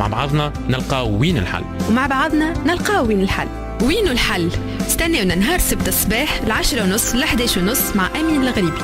مع بعضنا نلقاو وين الحل، ومع بعضنا نلقاو وين الحل. وين الحل؟ استنونا نهار السبت الصباح 10:30 ل 11:30 مع أمين الغريبي.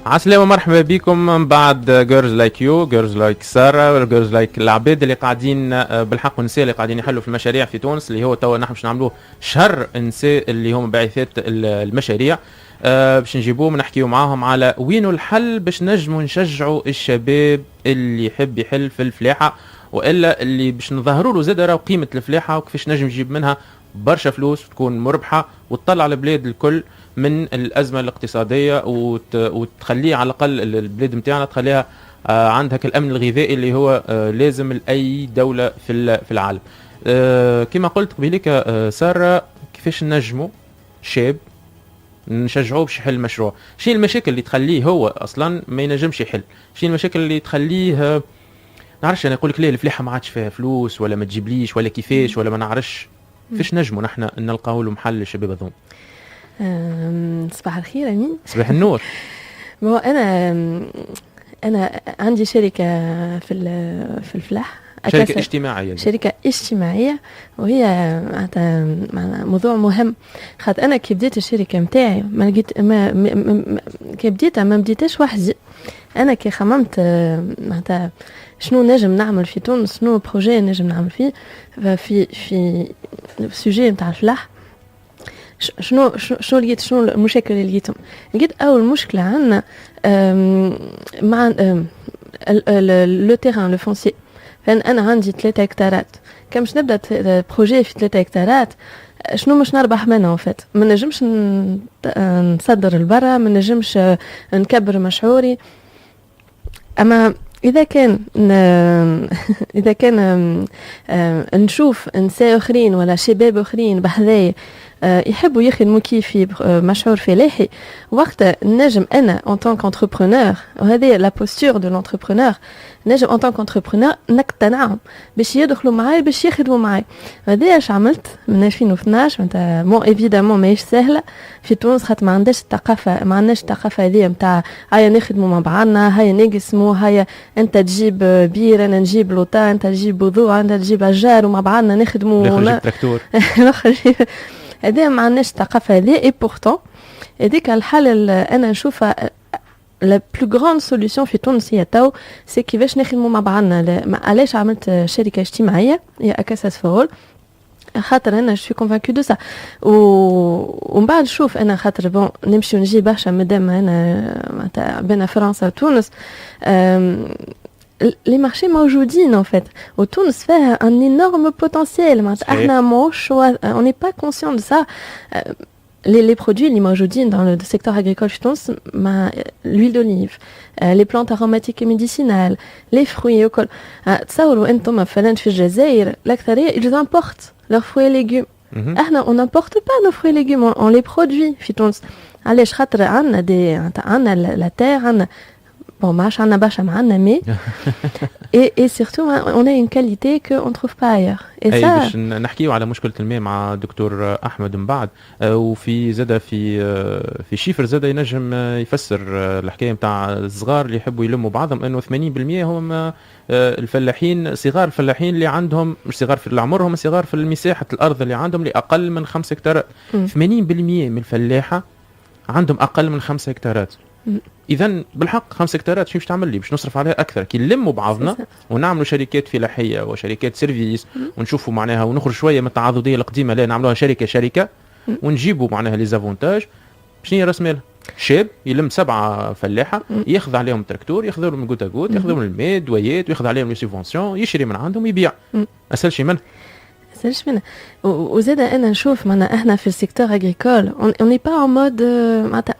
عسلامة، مرحبا بكم من بعد جيرلز لايك يو، جيرلز لايك سارة، جيرلز لايك العباد اللي قاعدين بالحق والنساء اللي قاعدين يحلوا في المشاريع في تونس، اللي هو توا نحن باش نعملوه شهر النساء اللي هم باعثات المشاريع. باش نجيبوهم ونحكيو معاهم على وين الحل باش نجموا نشجعوا الشباب اللي يحب يحل في الفلاحة، والا اللي باش نظهروا له زاد راهو قيمة الفلاحة وكيفاش نجم يجيب منها برشا فلوس وتكون مربحة وتطلع البلاد الكل من الأزمة الاقتصادية وتخليه على الأقل البلاد متاعنا تخليها عندها الأمن الغذائي اللي هو لازم لأي دولة في العالم. كما قلت قبيلك سارة، كيفاش نجموا شاب نشجعوه باش يحل مشروع؟ شنو المشاكل اللي تخليه هو أصلا ما ينجمش يحل؟ شنو المشاكل اللي تخليه نعرفش؟ أنا أقول لك ليه الفلاحة ما عادش فيها فلوس، ولا ما تجيبليش، ولا كيفاش، ولا ما نعرفش. كيفاش نجموا نحن نلقاو له محل للشباب هذوم؟ صباح الخير أمين. صباح النور. أنا عندي شركة في الفلاح، شركة اجتماعية. شركة اجتماعية، وهي موضوع مهم. خاطر أنا كي بديت الشركة متاعي ما لقيت كي بديتها ما بديتش وحدي. أنا كي خممت معناتها شنو نجم نعمل في تونس، شنو بروجي نجم نعمل فيه في السوجي نتاع الفلاح، شنو لقيت، شنو المشاكل اللي لقيتهم. لقيت أول مشكلة عندنا مع لو تيران لو فونسي. فأنا عندي 3 هكتارات، كم باش نبدا بروجي في 3 هكتارات شنو مش نربح منها؟ وفات ما نجمش نصدر البرا، ما نجمش نكبر مشعوري. اما اذا كان نشوف نساء اخرين ولا شباب اخرين بحذايا يحبوا يخدموا كيفي مشعور فلاحي، وقت نجم انا en tant qu'entrepreneur، وهذه لا بوستور دو l'entrepreneur، نجم en tant qu'entrepreneur نقتنعهم باش يدخلوا معايا باش يخدموا معايا. هذا اش عملت من 2012. معناتها مو ايفيدامون ماهيش سهله في تونس، خاطر ما عندناش الثقافه هذه نتاع هيا نخدموا مع بعضنا، هيا نقسموا، هيا انت تجيب بير انا نجيب لوطا، انت تجيب بذوع، انت تجيب اشجار، ومع بعضنا نخدموا. نخرج تراكتور. هذا ما عندناش الثقافه هذه. اي بورتون هذيك الحل انا نشوفها لا بلو غراند سوليوشن في تونس هي تو سي كيفاش نخدموا مع بعضنا. علاش عملت شركه اجتماعيه هي اكاساس فول؟ خاطر انا شو كونفانكو دو سا. ومن بعد شوف انا خاطر بون نمشي ونجي برشا مادام انا بين فرنسا وتونس، les marchés موجودين en fait. وتونس فيها un énorme potentiel. احنا موش on n'est pas conscient de ça. Les produits اللي موجودين dans le secteur agricole في تونس، مع l'huile d'olive، les plantes aromatiques et médicinales، les fruits وكل. تصوروا انتم مثلا في الجزائر الاكثريه ils importent leurs fruits et légumes. احنا on n'importe pas nos fruits et légumes, on les produit في تونس. علاش؟ خاطر عندنا la terre، عندنا bon marche عندنا برشا معنا مي et surtout on a une qualité que on trouve pas ailleurs. et ça باش نحكيو على مشكله الماء مع دكتور احمد من بعد. وفي زاده في شيفر زاده ينجم يفسر الحكايه نتاع الصغار اللي يحبوا يلموا بعضهم، انه 80% هم الفلاحين، صغار الفلاحين اللي عندهم مش صغار في العمر، هم صغار في المساحه الارض اللي عندهم اللي اقل من 5 هكتارات. 80% من الفلاحه عندهم اقل من 5 هكتارات. اذا بالحق 5 هكتارات شو باش تعمل لي؟ باش نصرف عليها اكثر. كي نلموا بعضنا ونعملوا شركات فلاحيه وشركات سيرفيس ونشوفوا معناها ونخرج شويه من التعاضديه القديمه، لا نعملوها شركه ونجيبوا معناها لي زافونتاج. شنو هي راس مالها؟ شاب يلم 7 فلاحه، ياخذ عليهم تراكتور، ياخذ لهم جوتا جوت، ياخذ لهم الماء، دويات، وياخذ عليهم لي سيفونسيون، يشري من عندهم يبيع. اسهل شيء منه. سالش منها. وزاد انا نشوف معنا احنا في السيكتور اغريكول on n'est pas en mode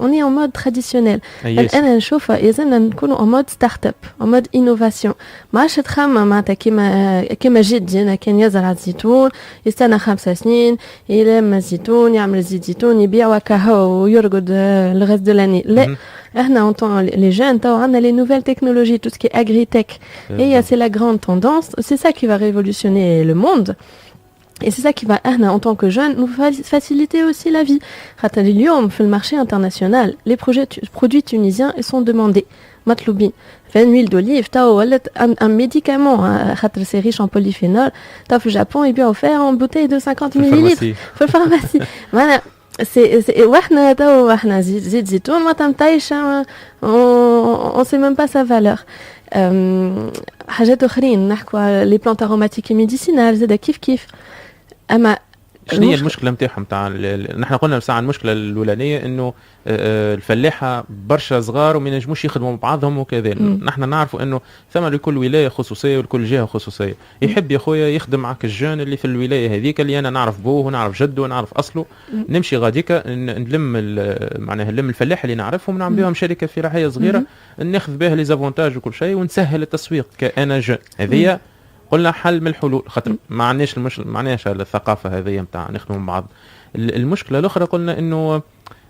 on est en mode traditionnel. انا نشوف يزالنا نكونوا en mode start up, en mode innovation. ما عادش تخمم معناتها كيما جدي انا كان يزرع الزيتون يستنى 5 سنين يلم الزيتون يعمل زيت زيتون يبيع وكهو ويرقد الغاز دو لاني. لا احنا on les jeunes تو عندنا les nouvelles technologies, tout ce qui est agri-tech. Et c'est la grande tendance, c'est ça qui va révolutionner le monde. Et c'est ça qui va, en tant que jeunes, nous faciliter aussi la vie. Dans le marché international, les produits tunisiens sont demandés. مطلوبين. فالhuile d'olive تو ولات ان ميديكامون خاطر سي ريش ان بوليفينول. تو في الجابون يبيعوا فيها ان بوتي دو 50 مليلتر في الفارماسي. معناها سي واحنا تو احنا زيت زيتون ما تمطيش اون سي ميم با سا فالور. حاجات اخرين نحكوا لي بلانت اروماتيك ميديسينال زاد كيف اما شنو هي المشكله نتاعهم تاع نحن قلنا بساعه المشكله الاولانيه انه الفلاحه برشا صغار وما ينجموش يخدموا بعضهم وكذا. نحن نعرفوا انه ثم لكل ولايه خصوصيه ولكل جهه خصوصيه. يحب يا خويا يخدم معك الجان اللي في الولايه هذيك اللي انا نعرف بوه ونعرف جده ونعرف اصله. نمشي غاديك نلم معناها نلم الفلاحه اللي نعرفهم ونعمل بهم شركه فلاحيه صغيره ناخذ بها لي زافونتاج وكل شيء ونسهل التسويق كأنا جان. هذه قلنا حل من الحلول خاطر ما عندناش ما عندناش الثقافه هذه نتاع نخدموا بعض. المشكله الاخرى قلنا انه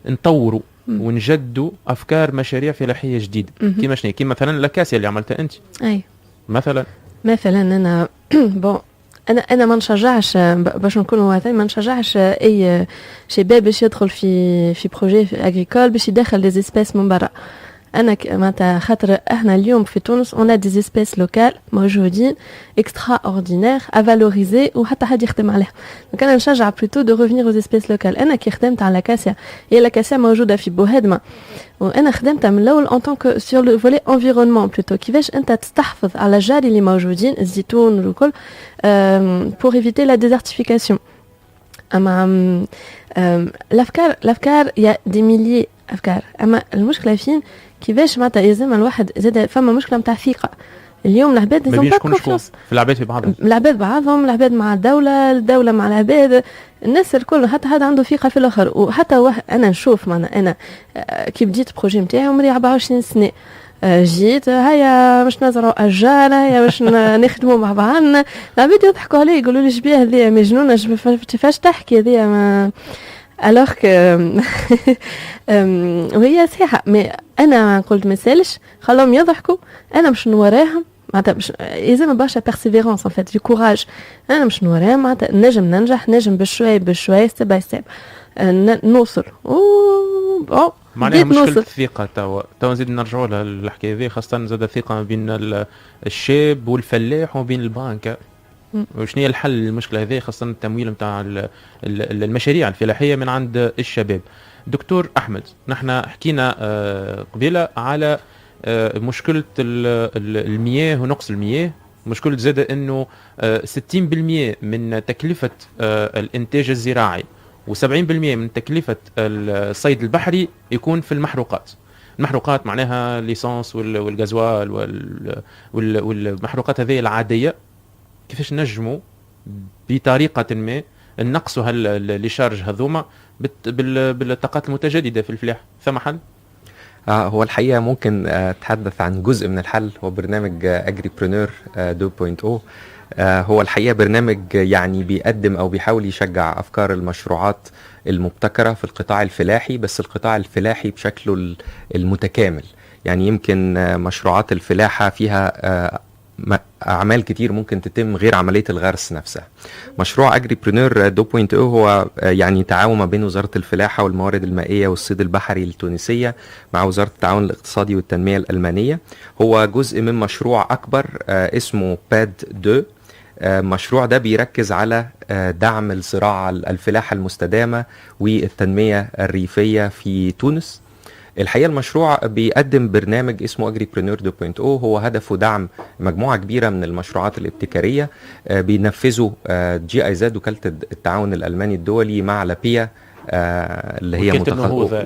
نطوروا ونجدوا افكار مشاريع فلاحيه جديده. كيما شنو؟ كيما مثلا لاكاسيا اللي عملتها انت. اي مثلا انا بون انا ما نشجعش باش نكونوا واضحين، ما نشجعش اي شباب باش يدخل في بروجي اغريكول باش يدخل لي زيسبيس من برا. انا معناتها خاطر احنا اليوم في تونس اون دي زيسبيس لوكال موجودين اكسترا اوردينير افالوريزي وحتى حد يخدم عليها. دونك انا نشجع بلوتو دو ريفينير aux زيسبيس لوكال. انا كي خدمت على لاكاسيا، هي لاكاسيا موجوده في بوهدمه وانا خدمتها من الاول ان طونك سور لو فولي انفيرونمون بلوتو، كيفاش انت تستحفظ على الجاري اللي موجودين الزيتون والكل بور ايفيتي لا ديزرتيفيكاسيون. اما الافكار يا دي ميلي افكار، اما المشكله فين كيفاش معناتها يلزم الواحد زاد فما مشكله نتاع ثقه. اليوم العباد ما بيش كونفيونس في العباد في بعضهم، العباد بعضهم، العباد مع الدوله مع العباد، الناس الكل حتى هذا عنده ثقه في الاخر. وحتى انا نشوف معناها انا كي بديت بروجي نتاعي عمري 24 سنه جيت هيا باش نزرعوا اشجار، هيا باش نخدموا مع بعضنا. العباد يضحكوا علي يقولوا لي شبيه هذه مجنونه كيفاش تحكي هذه ما alors que وهي صحيحه. مي انا قلت ما سالش خلهم يضحكوا، انا مش نوراهم معناتها مش لازم برشا بيرسيفيرونس ان فيت في كوراج. انا مش نوراهم معناتها نجم ننجح، نجم بشوي ستيب باي ستيب نوصل معناها مشكلة الثقة. تو نزيد نرجعوا لها الحكاية ذي، خاصة زاد الثقة بين الشاب والفلاح وبين البنك. وشنو هي الحل للمشكلة هذه، خاصة التمويل نتاع المشاريع الفلاحية من عند الشباب؟ دكتور أحمد، نحن حكينا قبيلة على مشكلة المياه ونقص المياه، مشكلة زادة أنه 60% من تكلفة الإنتاج الزراعي و70% من تكلفة الصيد البحري يكون في المحروقات. المحروقات معناها ليسانس والغازوال والمحروقات هذه العادية. كيفاش نجموا بطريقة ما نقصوا اللي شارج هذوما بالطاقات المتجددة في الفلاح؟ ثم حل؟ هو الحقيقة ممكن أتحدث عن جزء من الحل، هو برنامج أجريبرونور 2.0. هو الحقيقة برنامج يعني بيقدم أو بيحاول يشجع أفكار المشروعات المبتكرة في القطاع الفلاحي، بس القطاع الفلاحي بشكله المتكامل. يعني يمكن مشروعات الفلاحة فيها أعمال كتير ممكن تتم غير عملية الغرس نفسها. مشروع أجريبرونور 2.0 هو يعني تعاون ما بين وزارة الفلاحة والموارد المائية والصيد البحري التونسية مع وزارة التعاون الاقتصادي والتنمية الألمانية. هو جزء من مشروع أكبر اسمه باد 2. مشروع ده بيركز على دعم الزراعة الفلاحة المستدامة والتنمية الريفية في تونس. الحقيقة المشروع بيقدم برنامج اسمه أجريبرونور 2.0، هو هدفه دعم مجموعة كبيرة من المشروعات الابتكارية بينفذوا GIZ وكالة التعاون الألماني الدولي مع لابيا اللي هي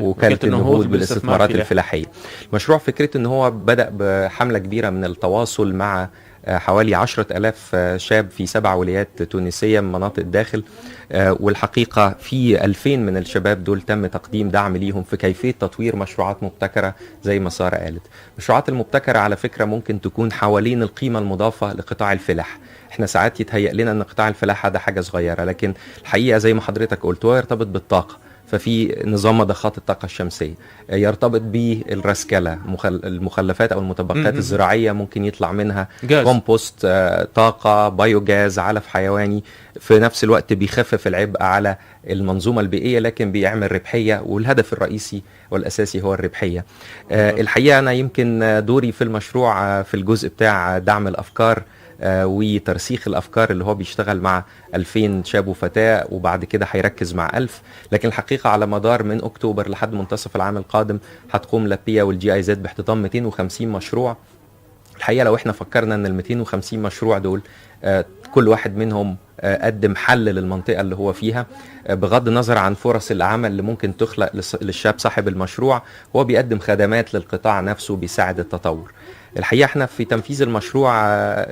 وكالة النهوض بالاستثمارات الفلاحية. المشروع فكرة ان هو بدأ بحملة كبيرة من التواصل مع حوالي 10,000 شاب في 7 ولايات تونسية من مناطق الداخل، والحقيقة في 2000 من الشباب دول تم تقديم دعم ليهم في كيفية تطوير مشروعات مبتكرة زي ما سارة قالت. المشروعات المبتكرة على فكرة ممكن تكون حوالين القيمة المضافة لقطاع الفلاح. احنا ساعات يتهيأ لنا ان قطاع الفلاحة ده حاجة صغيرة، لكن الحقيقة زي ما حضرتك قلت هو يرتبط بالطاقة. ففي نظام مضخات الطاقة الشمسية، يرتبط بالرسكلة، المخلفات أو المتبقيات الزراعية ممكن يطلع منها كومبوست، طاقة، بايوجاز، علف حيواني. في نفس الوقت بيخفف العبء على المنظومة البيئية، لكن بيعمل ربحية، والهدف الرئيسي والأساسي هو الربحية. الحقيقة أنا يمكن دوري في المشروع في الجزء بتاع دعم الأفكار وترسيخ الأفكار، اللي هو بيشتغل مع 2000 شاب وفتاة، وبعد كده هيركز مع 1000. لكن الحقيقة على مدار من أكتوبر لحد منتصف العام القادم هتقوم لابيا والجي اي زد باحتضان 250 مشروع. الحقيقة لو احنا فكرنا ان ال 250 مشروع دول كل واحد منهم قدم حل للمنطقة اللي هو فيها، بغض النظر عن فرص العمل اللي ممكن تخلق للشاب صاحب المشروع، هو بيقدم خدمات للقطاع نفسه بيساعد التطور. الحقيقة احنا في تنفيذ المشروع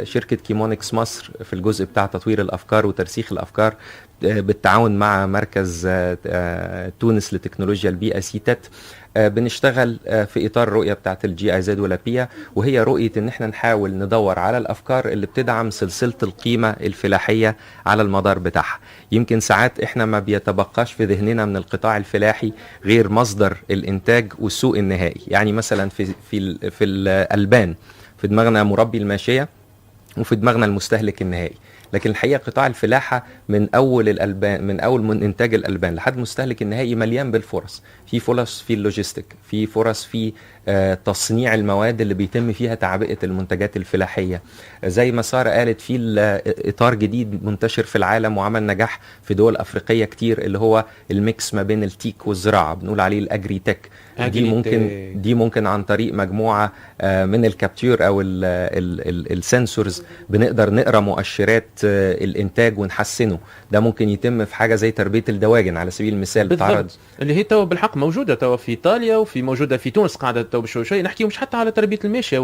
شركة كيمونكس مصر في الجزء بتاع تطوير الأفكار وترسيخ الأفكار بالتعاون مع مركز تونس لتكنولوجيا البيئة سيتات، بنشتغل في إطار الرؤية بتاعت الجي اي زد ولابيا، وهي رؤية ان احنا نحاول ندور على الأفكار اللي بتدعم سلسلة القيمة الفلاحية على المدار بتاعها. يمكن ساعات احنا ما بيتبقاش في ذهننا من القطاع الفلاحي غير مصدر الإنتاج والسوق النهائي. يعني مثلا في الألبان في دماغنا مربي الماشية، وفي دماغنا المستهلك النهائي. لكن الحقيقة قطاع الفلاحة من أول الألبان، من إنتاج الألبان لحد مستهلك النهائي مليان بالفرص. في فرص في اللوجيستيك، في فرص في تصنيع المواد اللي بيتم فيها تعبئة المنتجات الفلاحية. زي ما سارة قالت، في إطار جديد منتشر في العالم وعمل نجاح في دول أفريقية كتير، اللي هو الميكس ما بين التيك والزراعة، بنقول عليه الأجري تك. دي ممكن عن طريق مجموعة من الكابتور أو السنسورز بنقدر نقرأ مؤشرات الإنتاج ونحسنه. ده ممكن يتم في حاجة زي تربية الدواجن على سبيل المثال. بالضبط، اللي هي توا بالحق موجودة توا في إيطاليا، وفي موجودة في تونس قاعدة توا بشوي. نحكيو مش حتى على تربية الماشية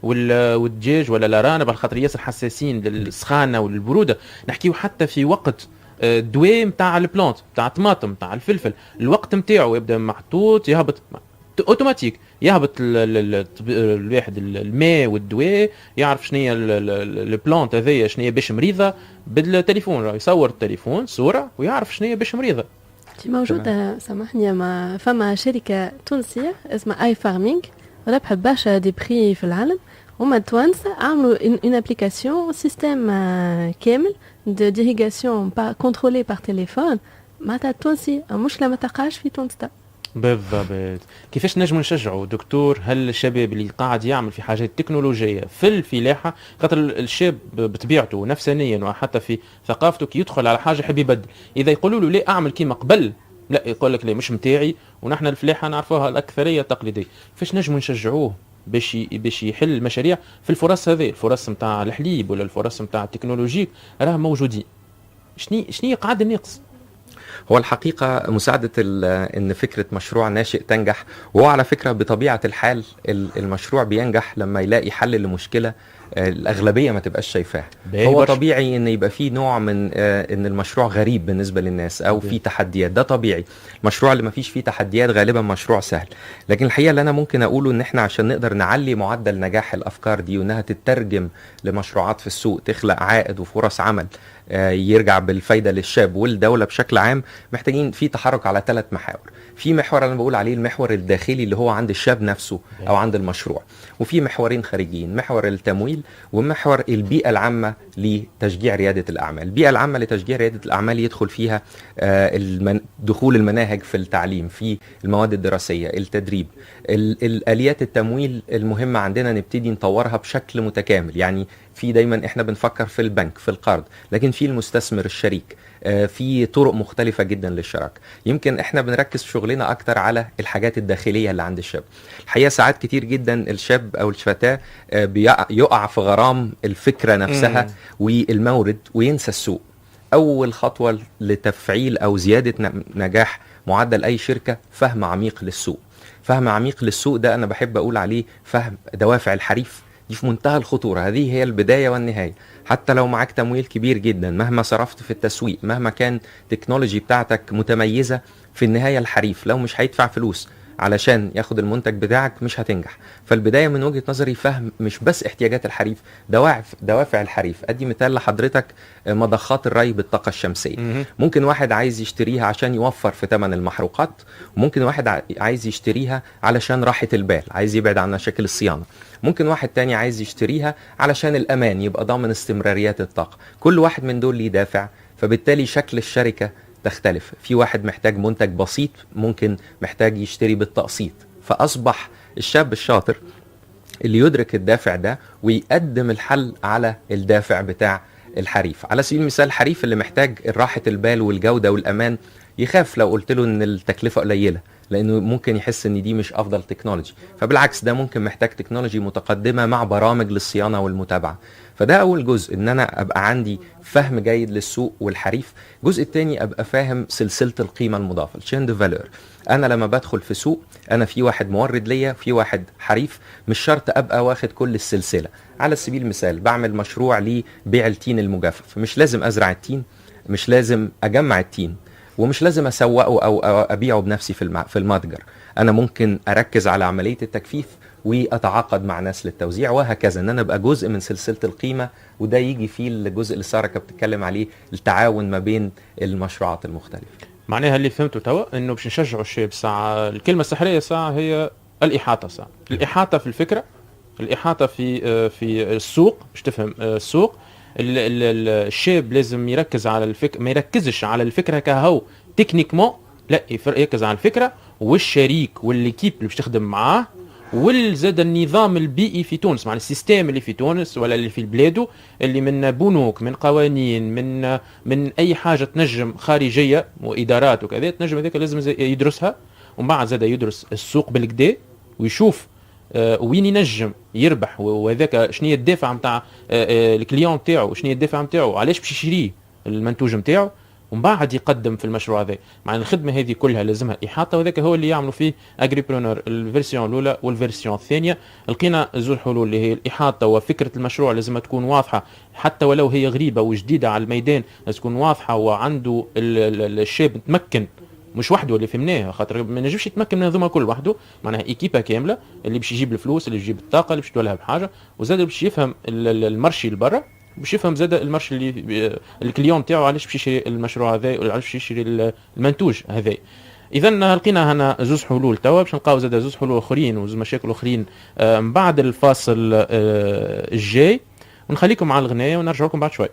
والدجاج ولا الأرانب، على خاطر ياسر حساسين للسخانة والبرودة. نحكيو حتى في وقت الدواء متاع البلانت، متاع الطماطم، متاع الفلفل، الوقت متاعه يبدا محطوط يهبط اوتوماتيك، يهبط الواحد الماء والدواء، يعرف شنو هي البلانت هذيا شنو هي باش مريضه بالتليفون، يصور التليفون صوره ويعرف شنو هي باش مريضه. موجوده سامحني، ما فما شركه تونسيه اسمها اي فارمينغ ربحت برشا دي بري في العالم. هما التوانسه عملوا اون ابليكاسيون سيستيم كامل دو ديريغاسيون كونترولي بار تليفون. معناتها التونسي المشكله ما تقعش في تونس. بالضبط. كيفاش نجم نشجعوا دكتور هالشباب اللي قاعد يعمل في حاجات تكنولوجيه في الفلاحه؟ خاطر الشاب بطبيعته نفسانيا وحتى في ثقافته كي يدخل على حاجه يحب يبدل. اذا يقولوا له لا اعمل كيما قبل، لا يقول لك لا مش متاعي. ونحن الفلاحه نعرفوها الاكثريه تقليديه. كيفاش نجم نشجعوه باش يحل المشاريع في الفرص هذه، الفرص نتاع الحليب ولا الفرص نتاع التكنولوجيك راه موجودين؟ شنو قاعد النقص؟ هو الحقيقة مساعدة ان فكرة مشروع ناشئ تنجح، وهو على فكرة بطبيعة الحال المشروع بينجح لما يلاقي حل لمشكلة الأغلبية ما تبقاش شايفاها. هو طبيعي ان يبقى فيه نوع من ان المشروع غريب بالنسبة للناس او فيه تحديات، ده طبيعي. المشروع اللي ما فيش فيه تحديات غالبا مشروع سهل. لكن الحقيقة اللي انا ممكن اقوله ان احنا عشان نقدر نعلي معدل نجاح الافكار دي وانها تترجم لمشروعات في السوق تخلق عائد وفرص عمل يرجع بالفايدة للشاب والدولة بشكل عام، محتاجين في تحرك على 3 محاور. في محور انا بقول عليه المحور الداخلي اللي هو عند الشاب نفسه او عند المشروع، وفي محورين خارجيين، محور التمويل ومحور البيئة العامة لتشجيع ريادة الأعمال. البيئة العامة لتشجيع ريادة الأعمال يدخل فيها دخول المناهج في التعليم، في المواد الدراسية، التدريب، الآليات التمويل المهمة عندنا نبتدي نطورها بشكل متكامل. يعني في دايما احنا بنفكر في البنك في القرض، لكن في المستثمر الشريك، في طرق مختلفة جدا للشراكة. يمكن احنا بنركز في شغلنا اكتر على الحاجات الداخلية اللي عند الشاب. الحقيقة ساعات كتير جدا الشاب او الفتاة يقع في غرام الفكرة نفسها والمورد وينسى السوق. اول خطوة لتفعيل او زيادة نجاح معدل اي شركة فهم عميق للسوق. فهم عميق للسوق ده انا بحب اقول عليه فهم دوافع الحريف. دي في منتهى الخطورة، هذه هي البداية والنهاية. حتى لو معك تمويل كبير جدا، مهما صرفت في التسويق، مهما كان تكنولوجي بتاعتك متميزة، في النهاية الحريف لو مش هيدفع فلوس علشان ياخد المنتج بتاعك مش هتنجح. فالبدايه من وجهه نظري فهم مش بس احتياجات الحريف، دوافع الحريف. ادي مثال لحضرتك، مضخات الري بالطاقه الشمسيه. ممكن واحد عايز يشتريها عشان يوفر في ثمن المحروقات، وممكن واحد عايز يشتريها علشان راحه البال، عايز يبعد عن مشاكل الصيانه. ممكن واحد تاني عايز يشتريها علشان الامان، يبقى ضامن استمراريات الطاقه. كل واحد من دول ليه دافع، فبالتالي شكل الشركه تختلف. في واحد محتاج منتج بسيط، ممكن محتاج يشتري بالتقسيط. فأصبح الشاب الشاطر اللي يدرك الدافع ده ويقدم الحل على الدافع بتاع الحريف. على سبيل المثال الحريف اللي محتاج راحة البال والجودة والأمان يخاف لو قلت له ان التكلفة قليلة، لانه ممكن يحس ان دي مش افضل تكنولوجي. فبالعكس ده ممكن محتاج تكنولوجي متقدمة مع برامج للصيانة والمتابعة. فده اول جزء، ان انا ابقى عندي فهم جيد للسوق والحريف. الجزء الثاني ابقى فاهم سلسلة القيمة المضافة، الشين دو فالور. انا لما بدخل في سوق، انا في واحد مورد ليا، في واحد حريف، مش شرط ابقى واخد كل السلسلة. على سبيل المثال بعمل مشروع لبيع التين المجفف، مش لازم ازرع التين، مش لازم اجمع التين، ومش لازم اسوقه او ابيعه بنفسي في المتجر. انا ممكن اركز على عملية التجفيف واتعاقد مع ناس للتوزيع، وهكذا. ان انا ابقى جزء من سلسلة القيمة. وده يجي فيه الجزء اللي سارة كانت بتتكلم عليه، التعاون ما بين المشروعات المختلفة. معناها اللي فهمته توا انه باش نشجعوا الشباب ساعة، الكلمة السحرية ساعة هي الإحاطة. ساعة الإحاطة في الفكرة، الإحاطة في السوق، باش تفهم السوق. الشاب لازم يركز على الفكرة، ما يركزش على الفكرة كهو تكنيكمون، لا يركز على الفكرة والشريك والليكيب اللي باش تخدم معاه، والزاد النظام البيئي في تونس، مع السيستم اللي في تونس ولا اللي في البلاد، اللي من بنوك، من قوانين، من اي حاجه تنجم خارجيه وادارات وكذا، تنجم هذاك لازم يدرسها. ومن بعد زاد يدرس السوق بالكدا ويشوف وين ينجم يربح، وهذاك شنو هي الدافع نتاع الكليون تاعو، شنو هي الدافع نتاعو، علاش باش يشري المنتوج نتاعو، ومن بعد يقدم في المشروع هذا. مع الخدمه هذه كلها لازمها احاطه، وذاك هو اللي يعملوا فيه اجريبرونور الفيرسيون الاولى والفيرسيون الثانيه. لقينا زوج حلول اللي هي الاحاطه، وفكره المشروع لازم تكون واضحه، حتى ولو هي غريبه وجديده على الميدان لازم تكون واضحه، وعنده الشاب متمكن مش وحده اللي فهمناه، خاطر ما نجمش يتمكن من هذوما كل وحده. معناها ايكيبا كامله اللي باش يجيب الفلوس، اللي يجيب الطاقه، اللي باش تولها بحاجه، وزاد باش يفهم المرشي لبرا، باش يفهم زاد المرشي اللي الكليون تاعو علاش باش يشري المشروع هذا وعلاش باش يشري المنتوج هذا. اذا لقينا هنا زوج حلول توا، باش نلقاو زاد زوج حلول اخرين وزوج مشاكل اخرين من بعد الفاصل الجاي. ونخليكم مع الغنايه ونرجع لكم بعد شوي.